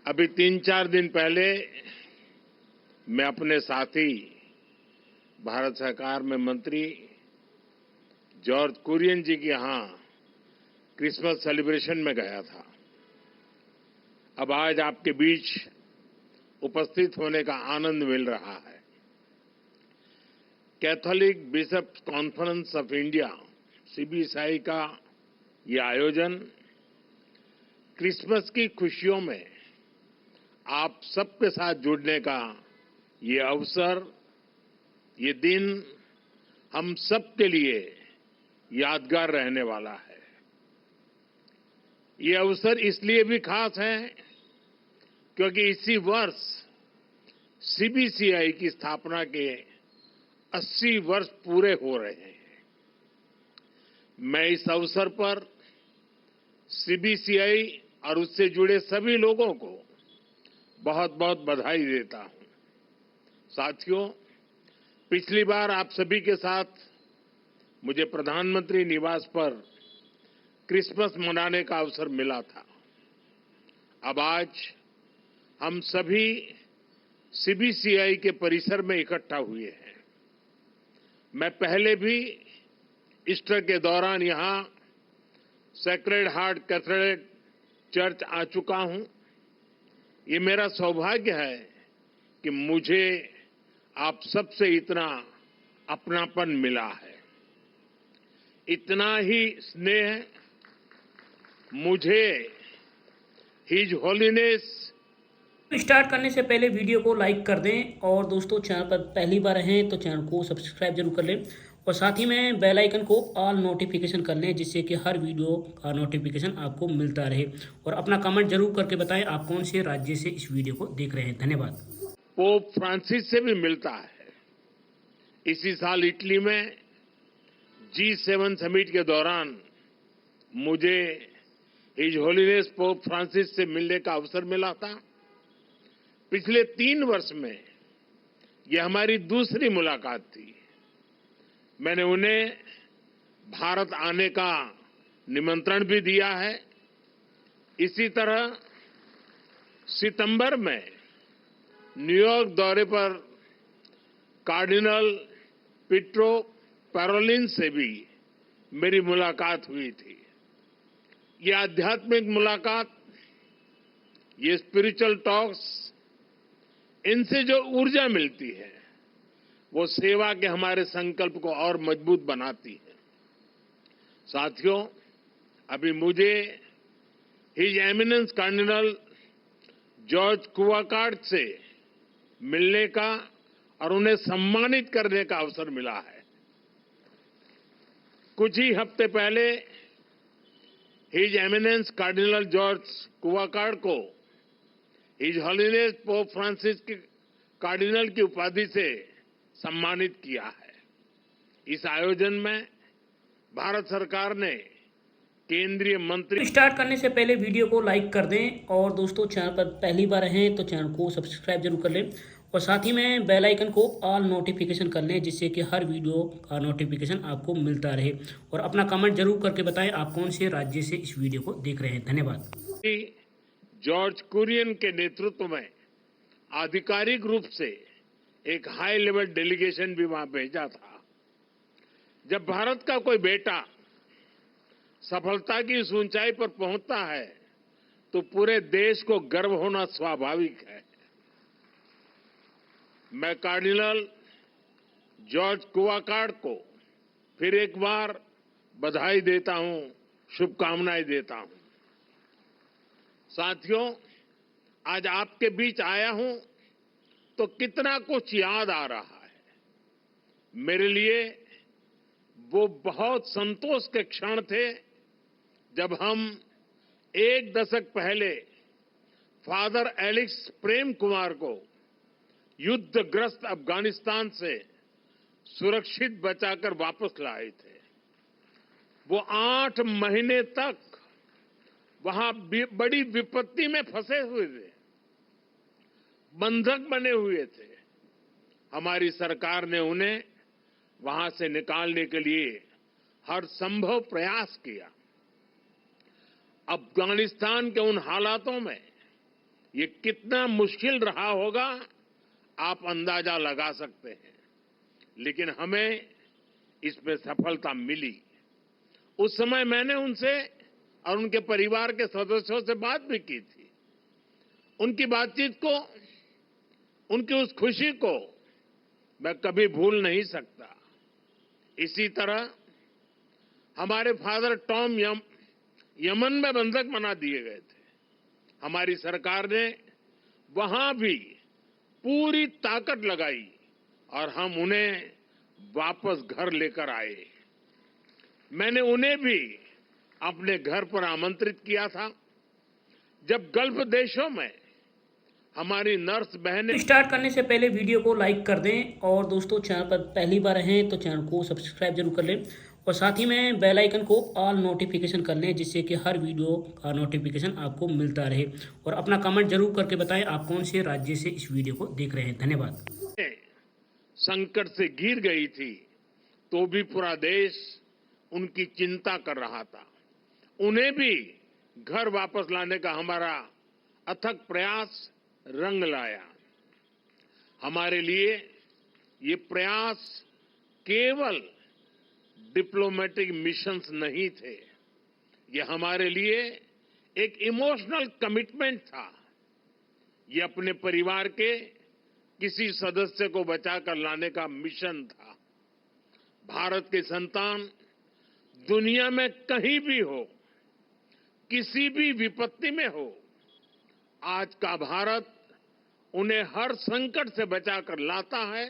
अभी 3-4 दिन पहले मैं अपने साथी भारत सरकार में मंत्री जॉर्ज कुरियन जी के यहां क्रिसमस सेलिब्रेशन में गया था। अब आज आपके बीच उपस्थित होने का आनंद मिल रहा है। Catholic bishops conference of India CBCI का ये आयोजन क्रिसमस की खुशियों में आप सबके साथ जुड़ने का ये अवसर, ये दिन हम सबके लिए यादगार रहने वाला है। ये अवसर इसलिए भी खास है क्योंकि इसी वर्ष सीबीसीआई की स्थापना के 80 वर्ष पूरे हो रहे हैं। मैं इस अवसर पर सीबीसीआई और उससे जुड़े सभी लोगों को बहुत बहुत बधाई देता हूं। साथियों, पिछली बार आप सभी के साथ मुझे प्रधानमंत्री निवास पर क्रिसमस मनाने का अवसर मिला था। अब आज हम सभी सीबीसीआई के परिसर में इकट्ठा हुए हैं। मैं पहले भी ईस्टर के दौरान यहां सेक्रेड हार्ट कैथेड्रल चर्च आ चुका हूं। ये मेरा सौभाग्य है कि मुझे आप सबसे इतना अपनापन मिला है। इतना ही स्नेह मुझे हिज होलीनेस। स्टार्ट करने से पहले वीडियो को लाइक कर दें और दोस्तों चैनल पर पहली बार हैं तो चैनल को सब्सक्राइब जरूर कर लें और साथ ही में बेल आइकन को ऑल नोटिफिकेशन कर लें जिससे कि हर वीडियो का नोटिफिकेशन आपको मिलता रहे। और अपना कमेंट जरूर करके बताएं आप कौन से राज्य से इस वीडियो को देख रहे हैं। धन्यवाद। पोप फ्रांसिस से भी मिलता है। इसी साल इटली में G7 समिट के दौरान मुझे हिज होलीनेस पोप फ्रांसिस से मिलने का अवसर मिला था। पिछले 3 वर्ष में यह हमारी दूसरी मुलाकात थी। मैंने उन्हें भारत आने का निमंत्रण भी दिया है। इसी तरह सितंबर में न्यूयॉर्क दौरे पर कार्डिनल पीट्रो पैरोलिन से भी मेरी मुलाकात हुई थी। ये आध्यात्मिक मुलाकात, ये स्पिरिचुअल टॉक्स, इनसे जो ऊर्जा मिलती है वो सेवा के हमारे संकल्प को और मजबूत बनाती है। साथियों, अभी मुझे हिज एमिनेंस कार्डिनल जॉर्ज कुवाकार्ड से मिलने का और उन्हें सम्मानित करने का अवसर मिला है। कुछ ही हफ्ते पहले हिज एमिनेंस कार्डिनल जॉर्ज कुवाकार्ड को हिज होलीनेस पोप फ्रांसिस के कार्डिनल की उपाधि से सम्मानित किया है। इस आयोजन में भारत सरकार ने केंद्रीय मंत्री। स्टार्ट करने से पहले वीडियो को लाइक कर दें और दोस्तों चैनल पर पहली बार हैं तो चैनल को सब्सक्राइब जरूर कर लें और साथ ही में बेल आइकन को ऑल नोटिफिकेशन कर लें जिससे कि हर वीडियो का नोटिफिकेशन आपको मिलता रहे। और अपना कमेंट जरूर करके बताएं आप कौन से राज्य से इस वीडियो को देख रहे हैं। धन्यवाद। जॉर्ज कुरियन के नेतृत्व में आधिकारिक रूप से एक हाई लेवल डेलीगेशन भी वहां भेजा था। जब भारत का कोई बेटा सफलता की इस ऊंचाई पर पहुंचता है तो पूरे देश को गर्व होना स्वाभाविक है। मैं कार्डिनल जॉर्ज कुवाकार्ड को फिर एक बार बधाई देता हूं, शुभकामनाएं देता हूं। साथियों, आज आपके बीच आया हूं तो कितना कुछ याद आ रहा है। मेरे लिए वो बहुत संतोष के क्षण थे जब हम 1 दशक पहले फादर एलेक्स प्रेम कुमार को युद्धग्रस्त अफगानिस्तान से सुरक्षित बचाकर वापस लाए थे। वो 8 महीने तक वहां बड़ी विपत्ति में फंसे हुए थे, बंधक बने हुए थे। हमारी सरकार ने उन्हें वहां से निकालने के लिए हर संभव प्रयास किया। अफगानिस्तान के उन हालातों में ये कितना मुश्किल रहा होगा आप अंदाजा लगा सकते हैं, लेकिन हमें इसमें सफलता मिली। उस समय मैंने उनसे और उनके परिवार के सदस्यों से बात भी की थी। उनकी बातचीत को, उनकी उस खुशी को मैं कभी भूल नहीं सकता। इसी तरह हमारे फादर टॉम यमन में बंधक बना दिए गए थे। हमारी सरकार ने वहां भी पूरी ताकत लगाई और हम उन्हें वापस घर लेकर आए। मैंने उन्हें भी अपने घर पर आमंत्रित किया था। जब गल्फ देशों में हमारी नर्स बहनें स्टार्ट करने से पहले वीडियो को लाइक कर दें और दोस्तों चैनल पर पहली बार हैं तो चैनल को सब्सक्राइब जरूर कर लें और साथ ही में बेल आइकन को ऑल नोटिफिकेशन कर लें जिससे कि हर वीडियो का नोटिफिकेशन आपको मिलता रहे। और अपना कमेंट जरूर करके बताएं आप कौन से राज्य से इस वीडियो को देख रहे हैं। धन्यवाद। संकट से घिर गई थी तो भी पूरा देश उनकी चिंता कर रहा था। उन्हें भी घर वापस लाने का हमारा अथक प्रयास रंग लाया। हमारे लिए ये प्रयास केवल डिप्लोमेटिक मिशंस नहीं थे, ये हमारे लिए एक इमोशनल कमिटमेंट था। ये अपने परिवार के किसी सदस्य को बचाकर लाने का मिशन था। भारत के संतान दुनिया में कहीं भी हो, किसी भी विपत्ति में हो, आज का भारत उन्हें हर संकट से बचाकर लाता है,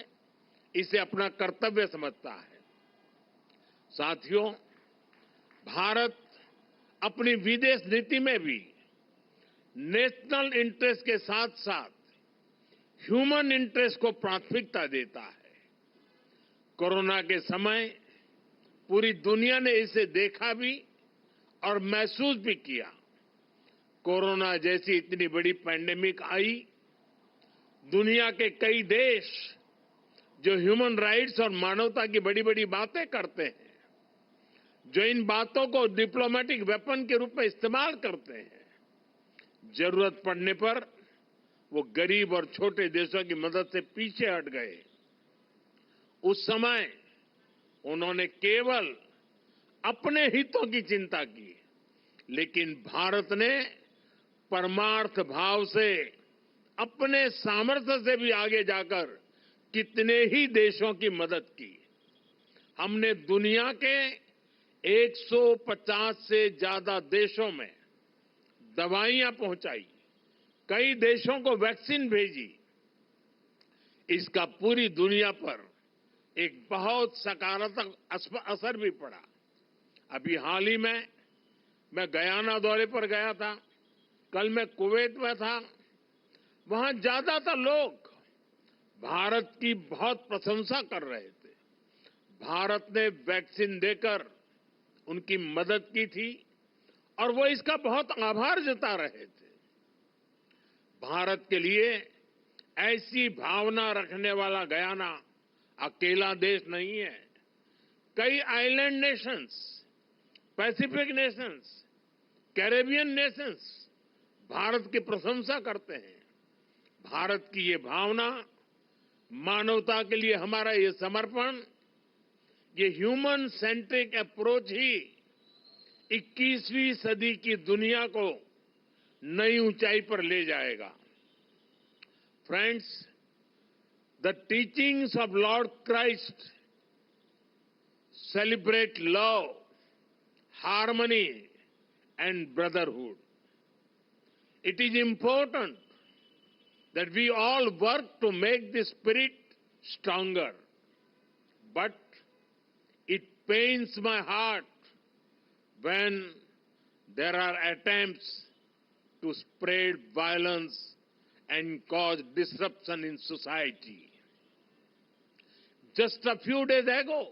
इसे अपना कर्तव्य समझता है। साथियों, भारत अपनी विदेश नीति में भी नेशनल इंटरेस्ट के साथ साथ ह्यूमन इंटरेस्ट को प्राथमिकता देता है। कोरोना के समय पूरी दुनिया ने इसे देखा भी और महसूस भी किया। कोरोना जैसी इतनी बड़ी पैंडेमिक आई, दुनिया के कई देश जो ह्यूमन राइट्स और मानवता की बड़ी बड़ी बातें करते हैं, जो इन बातों को डिप्लोमेटिक वेपन के रूप में इस्तेमाल करते हैं, जरूरत पड़ने पर वो गरीब और छोटे देशों की मदद से पीछे हट गए। उस समय उन्होंने केवल अपने हितों की चिंता की, लेकिन भारत ने परमार्थ भाव से अपने सामर्थ्य से भी आगे जाकर कितने ही देशों की मदद की। हमने दुनिया के 150 से ज्यादा देशों में दवाइयां पहुंचाई, कई देशों को वैक्सीन भेजी। इसका पूरी दुनिया पर एक बहुत सकारात्मक असर भी पड़ा। अभी हाल ही में मैं गयाना दौरे पर गया था, कल मैं कुवैत में था। वहां ज्यादातर लोग भारत की बहुत प्रशंसा कर रहे थे। भारत ने वैक्सीन देकर उनकी मदद की थी और वो इसका बहुत आभार जता रहे थे। भारत के लिए ऐसी भावना रखने वाला गयाना अकेला देश नहीं है। कई island Nations, Pacific Nations, Caribbean Nations Bharat की प्रशंसा करते हैं। भारत की ये भावना, मानवता के लिए हमारा ये समर्पण, ये ह्यूमन सेंट्रिक अप्रोच ही 21वीं सदी की दुनिया को नई ऊंचाई पर ले जाएगा। Friends, the teachings of Lord Christ celebrate love, harmony, and brotherhood. It is important that we all work to make this spirit stronger. But it pains my heart when there are attempts to spread violence and cause disruption in society. Just a few days ago,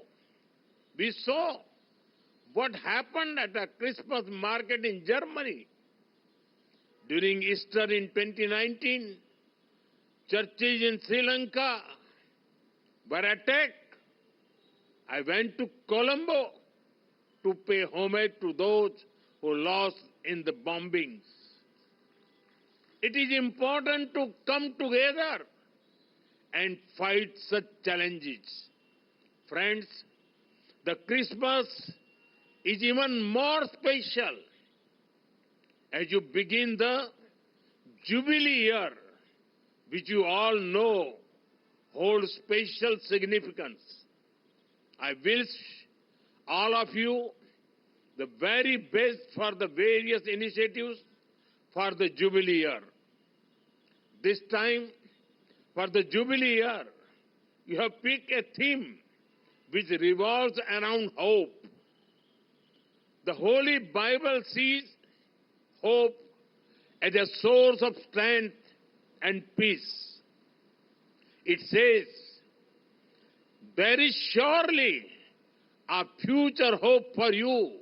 we saw what happened at a Christmas market in Germany. During Easter in 2019, churches in Sri Lanka were attacked. I went to Colombo to pay homage to those who lost in the bombings. It is important to come together and fight such challenges. Friends, the Christmas is even more special as you begin the Jubilee year, which you all know holds special significance. I wish all of you the very best for the various initiatives for the Jubilee year. This time, for the Jubilee year, you have picked a theme which revolves around hope. The Holy Bible sees hope as a source of strength and peace. It says, there is surely a future hope for you,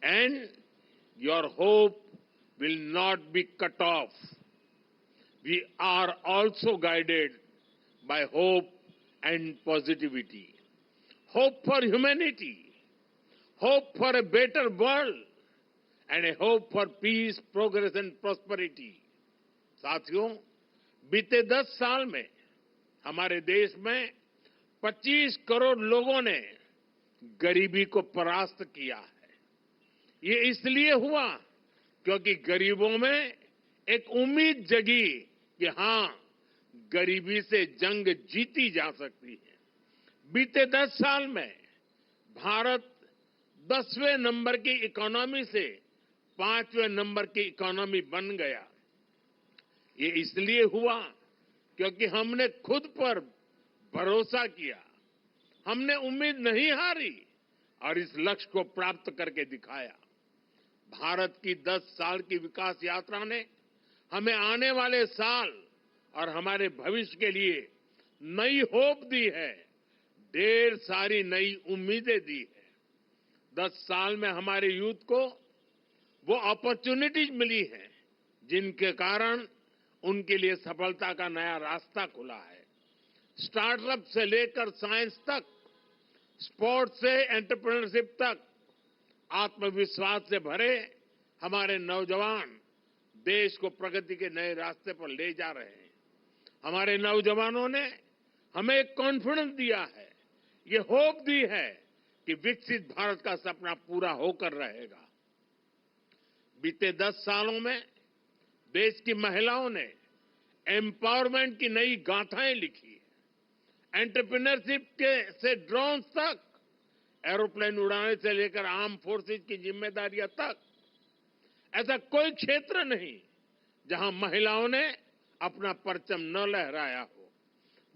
and your hope will not be cut off. We are also guided by hope and positivity. Hope for humanity, hope for a better world, and a hope for peace, progress and prosperity. साथियों, बीते 10 साल में हमारे देश में 25 करोड़ लोगों ने गरीबी को परास्त किया है। ये इसलिए हुआ क्योंकि गरीबों में एक उम्मीद जगी कि हां, गरीबी से जंग जीती जा सकती है। बीते 10 साल में भारत 10वें नंबर की इकोनॉमी से 5वें नंबर की इकोनॉमी बन गया। ये इसलिए हुआ क्योंकि हमने खुद पर भरोसा किया, हमने उम्मीद नहीं हारी और इस लक्ष्य को प्राप्त करके दिखाया। भारत की 10 साल की विकास यात्रा ने हमें आने वाले साल और हमारे भविष्य के लिए नई होप दी है, ढेर सारी नई उम्मीदें दी है। 10 साल में हमारे यूथ को वो अपॉर्चुनिटीज मिली हैं जिनके कारण उनके लिए सफलता का नया रास्ता खुला है। स्टार्टअप से लेकर साइंस तक, स्पोर्ट्स से एंटरप्रेन्योरशिप तक, आत्मविश्वास से भरे हमारे नौजवान देश को प्रगति के नए रास्ते पर ले जा रहे हैं। हमारे नौजवानों ने हमें एक कॉन्फिडेंस दिया है, ये होप दी है कि विकसित भारत का सपना पूरा होकर रहेगा। बीते 10 सालों में देश की महिलाओं ने एम्पावरमेंट की नई गाथाएं लिखी है। एंटरप्रेन्योरशिप से ड्रोन्स तक, एरोप्लेन उड़ाने से लेकर आर्म फोर्सेज की जिम्मेदारियां तक, ऐसा कोई क्षेत्र नहीं जहां महिलाओं ने अपना परचम न लहराया हो।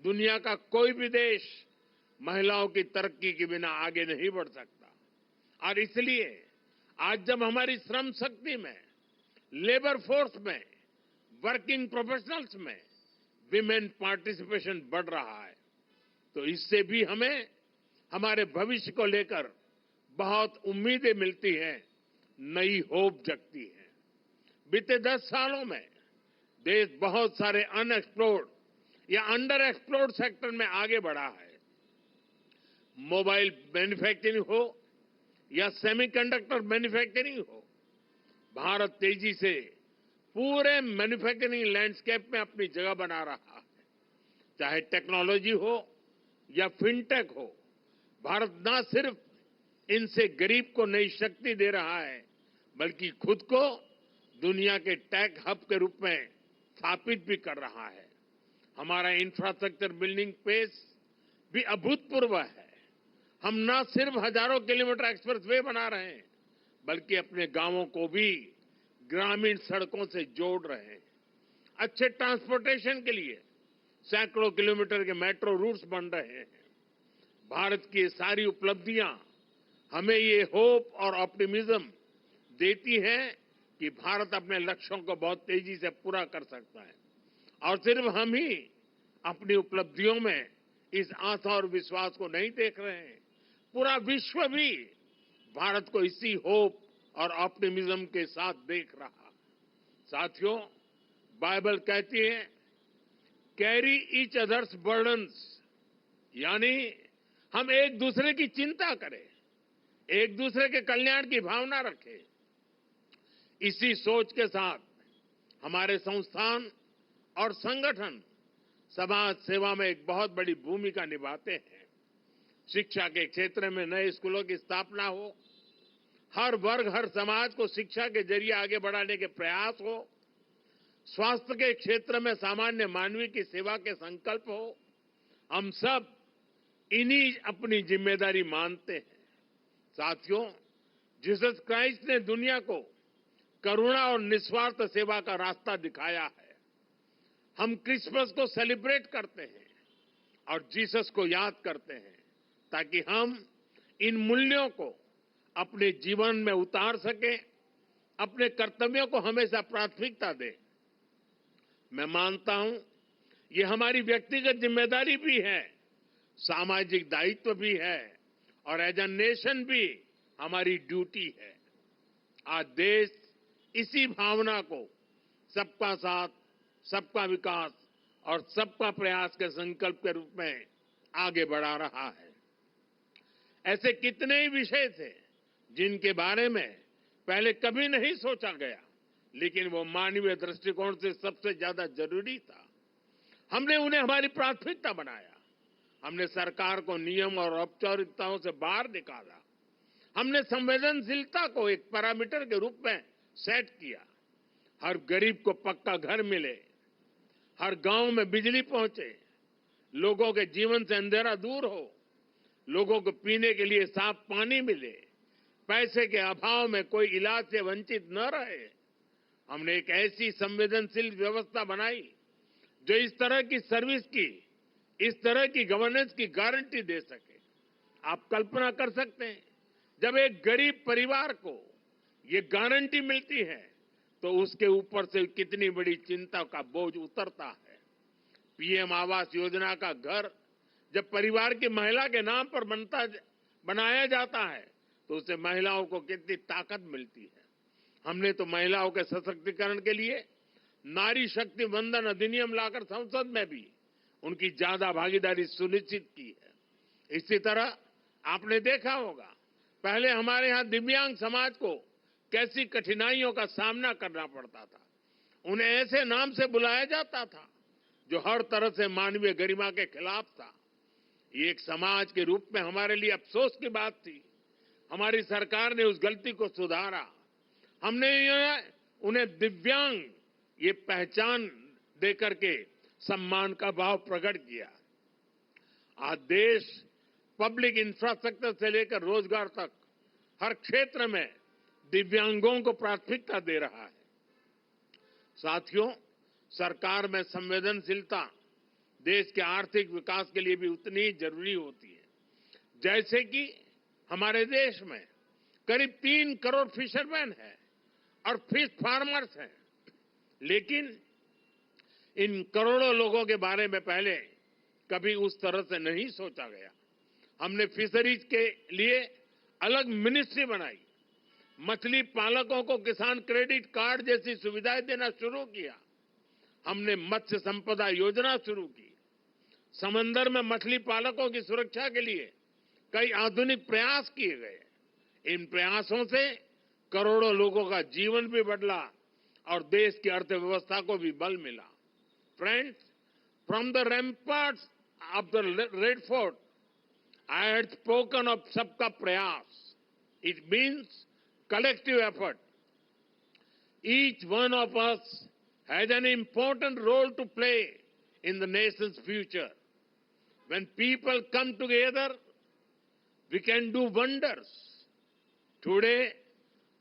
दुनिया का कोई भी देश महिलाओं की तरक्की के बिना आगे नहीं बढ़ सकता। और इसलिए आज जब हमारी श्रम शक्ति में, लेबर फोर्स में, वर्किंग प्रोफेशनल्स में विमेन पार्टिसिपेशन बढ़ रहा है, तो इससे भी हमें हमारे भविष्य को लेकर बहुत उम्मीदें मिलती हैं, नई होप जगती है। बीते 10 सालों में देश बहुत सारे अनएक्सप्लोर्ड या अंडर एक्सप्लोर्ड सेक्टर में आगे बढ़ा है। मोबाइल मैन्युफैक्चरिंग हो या सेमीकंडक्टर मैन्युफैक्चरिंग हो, भारत तेजी से पूरे मैन्युफैक्चरिंग लैंडस्केप में अपनी जगह बना रहा है। चाहे टेक्नोलॉजी हो या फिनटेक हो, भारत न सिर्फ इनसे गरीब को नई शक्ति दे रहा है, बल्कि खुद को दुनिया के टेक हब के रूप में स्थापित भी कर रहा है। हमारा इंफ्रास्ट्रक्चर बिल्डिंग पेस भी अभूतपूर्व है। हम न सिर्फ हजारों किलोमीटर एक्सप्रेस वे बना रहे हैं, बल्कि अपने गांवों को भी ग्रामीण सड़कों से जोड़ रहे हैं। अच्छे ट्रांसपोर्टेशन के लिए सैकड़ों किलोमीटर के मेट्रो रूट्स बन रहे हैं। भारत की सारी उपलब्धियां हमें ये होप और ऑप्टिमिज्म देती हैं कि भारत अपने लक्ष्यों को बहुत तेजी से पूरा कर सकता है। और सिर्फ हम ही अपनी उपलब्धियों में इस आशा और विश्वास को नहीं देख रहे हैं, पूरा विश्व भी भारत को इसी होप और ऑप्टिमिज्म के साथ देख रहा। साथियों, बाइबल कहती है, कैरी ईच अदर्स बर्डन्स, यानी हम एक दूसरे की चिंता करें, एक दूसरे के कल्याण की भावना रखें। इसी सोच के साथ हमारे संस्थान और संगठन समाज सेवा में एक बहुत बड़ी भूमिका निभाते हैं। शिक्षा के क्षेत्र में नए स्कूलों की स्थापना हो, हर वर्ग हर समाज को शिक्षा के जरिए आगे बढ़ाने के प्रयास हो, स्वास्थ्य के क्षेत्र में सामान्य मानवीय की सेवा के संकल्प हो, हम सब इन्हीं अपनी जिम्मेदारी मानते हैं। साथियों, जीसस क्राइस्ट ने दुनिया को करुणा और निस्वार्थ सेवा का रास्ता दिखाया है। हम क्रिसमस को सेलिब्रेट करते हैं और जीसस को याद करते हैं ताकि हम इन मूल्यों को अपने जीवन में उतार सकें, अपने कर्तव्यों को हमेशा प्राथमिकता दें। मैं मानता हूं ये हमारी व्यक्तिगत जिम्मेदारी भी है, सामाजिक दायित्व भी है और एज अ नेशन भी हमारी ड्यूटी है। आज देश इसी भावना को सबका साथ, सबका विकास और सबका प्रयास के संकल्प के रूप में आगे बढ़ा रहा है। ऐसे कितने ही विषय थे जिनके बारे में पहले कभी नहीं सोचा गया, लेकिन वो मानवीय दृष्टिकोण से सबसे ज्यादा जरूरी था। हमने उन्हें हमारी प्राथमिकता बनाया। हमने सरकार को नियम और औपचारिकताओं से बाहर निकाला। हमने संवेदनशीलता को एक पैरामीटर के रूप में सेट किया। हर गरीब को पक्का घर मिले, हर गांव में बिजली पहुंचे, लोगों के जीवन से अंधेरा दूर हो, लोगों को पीने के लिए साफ पानी मिले, पैसे के अभाव में कोई इलाज से वंचित न रहे। हमने एक ऐसी संवेदनशील व्यवस्था बनाई जो इस तरह की सर्विस की, इस तरह की गवर्नेंस की गारंटी दे सके। आप कल्पना कर सकते हैं, जब एक गरीब परिवार को ये गारंटी मिलती है तो उसके ऊपर से कितनी बड़ी चिंता का बोझ उतरता है। पीएम आवास योजना का घर जब परिवार की महिला के नाम पर बनाया जाता है तो उससे महिलाओं को कितनी ताकत मिलती है। हमने तो महिलाओं के सशक्तिकरण के लिए नारी शक्ति वंदन अधिनियम लाकर संसद में भी उनकी ज्यादा भागीदारी सुनिश्चित की है। इसी तरह आपने देखा होगा, पहले हमारे यहां दिव्यांग समाज को कैसी कठिनाइयों का सामना करना पड़ता था। उन्हें ऐसे नाम से बुलाया जाता था जो हर तरह से मानवीय गरिमा के खिलाफ था। ये एक समाज के रूप में हमारे लिए अफसोस की बात थी। हमारी सरकार ने उस गलती को सुधारा। हमने उन्हें दिव्यांग ये पहचान देकर के सम्मान का भाव प्रकट किया। आज देश पब्लिक इंफ्रास्ट्रक्चर से लेकर रोजगार तक हर क्षेत्र में दिव्यांगों को प्राथमिकता दे रहा है। साथियों, सरकार में संवेदनशीलता देश के आर्थिक विकास के लिए भी उतनी ही जरूरी होती है। जैसे कि हमारे देश में करीब 3 करोड़ फिशरमैन हैं और फिश फार्मर्स हैं, लेकिन इन करोड़ों लोगों के बारे में पहले कभी उस तरह से नहीं सोचा गया। हमने फिशरीज के लिए अलग मिनिस्ट्री बनाई, मछली पालकों को किसान क्रेडिट कार्ड जैसी सुविधाएं देना शुरू किया। हमने मत्स्य संपदा योजना शुरू की। समंदर में मछली पालकों की सुरक्षा के लिए कई आधुनिक प्रयास किए गए। इन प्रयासों से करोड़ों लोगों का जीवन भी बदला और देश की अर्थव्यवस्था को भी बल मिला। Friends, from the ramparts of the Red Fort, I had spoken of सबका प्रयास. It means collective effort. Each one of us has an important role to play in the nation's future. When people come together, we can do wonders. Today,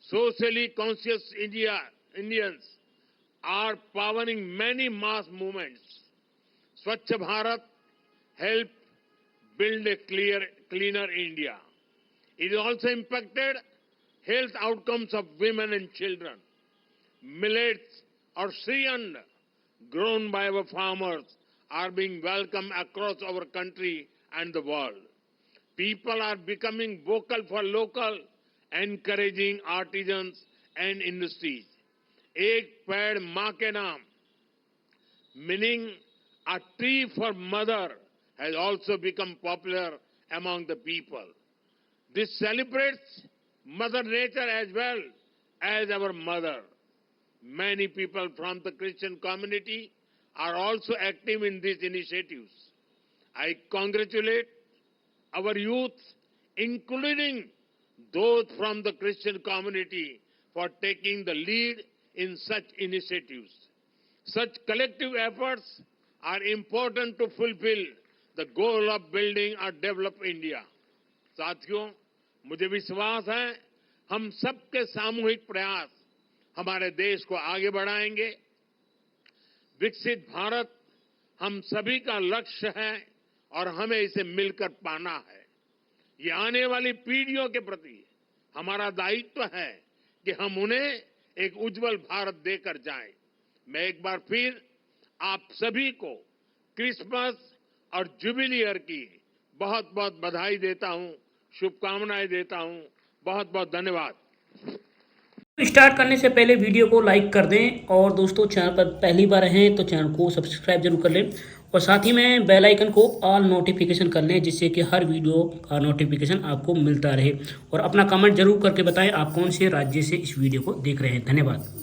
socially conscious Indians are powering many mass movements. Swachh Bharat helped build a cleaner India. It also impacted health outcomes of women and children. Millets or Shriyand grown by our farmers are being welcomed across our country and the world. People are becoming vocal for local, encouraging artisans and industries. एक पेड़ मां के नाम, meaning a tree for mother, has also become popular among the people. This celebrates Mother Nature as well as our mother. Many people from the Christian community are also active in these initiatives. I congratulate our youth, including those from the Christian community, for taking the lead in such initiatives. Such collective efforts are important to fulfill the goal of building a developed India. साथियों, मुझे विश्वास है हम सबके सामूहिक प्रयास हमारे देश को आगे बढ़ाएंगे। विकसित भारत हम सभी का लक्ष्य है और हमें इसे मिलकर पाना है। ये आने वाली पीढ़ियों के प्रति हमारा दायित्व है कि हम उन्हें एक उज्जवल भारत देकर जाएं। मैं एक बार फिर आप सभी को क्रिसमस और जुबिली ईयर की बहुत बहुत बधाई देता हूं, शुभकामनाएं देता हूं। बहुत बहुत धन्यवाद। स्टार्ट करने से पहले वीडियो को लाइक कर दें और दोस्तों चैनल पर पहली बार हैं तो चैनल को सब्सक्राइब जरूर कर लें और साथ ही में बेल आइकन को ऑल नोटिफिकेशन कर लें जिससे कि हर वीडियो का नोटिफिकेशन आपको मिलता रहे और अपना कमेंट जरूर करके बताएं आप कौन से राज्य से इस वीडियो को देख रहे हैं। धन्यवाद।